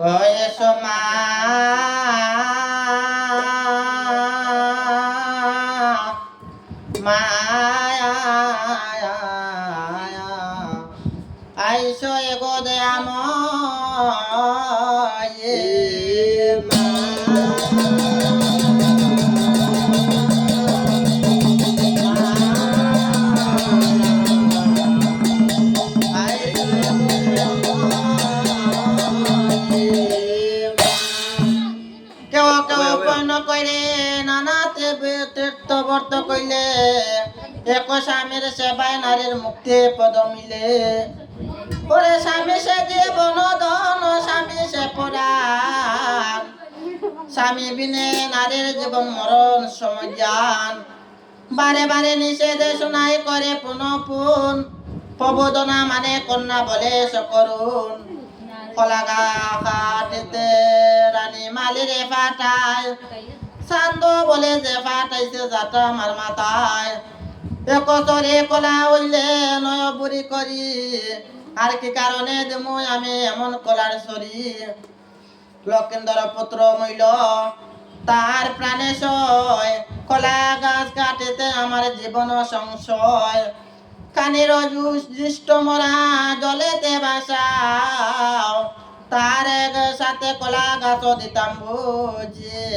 ওই সমা মায়া আইসো এগো দে আমায় মা কেউ কেউ পয়ন কইরে নানাতে তীর্থবর্ত কইলে এক স্বামীর সেবায় নারীর মুক্তি পদ মিলে ওরে স্বামী সে জীবন ধন স্বামী সে পুরাণ স্বামী বিনে নারীর জীবন মরণ সমজ্ঞান বারে বারে নিষেধে শোনাই করে পুনঃ পুন প্রবোধনা মানে কন্যা বলে সকরুন কলাগা খাটিতে রানী মালিরে ফাটায় চান্দ বলে যে ফাটাইছে যাতা আমার মাথায় একচরে কলা হইলে নয় বুড়ি করি আর কি কারণে দেমু আমি এমন কলার সরি লক্ষেন্দ্র পুত্র মইল তার প্রাণে সয় কলা গাছ কাটিতে আমার জীবন সংশয় কানের দৃষ্ট মরা জলেতে বাসাও তার সাথে কলা গাছ দিতাম বুঝে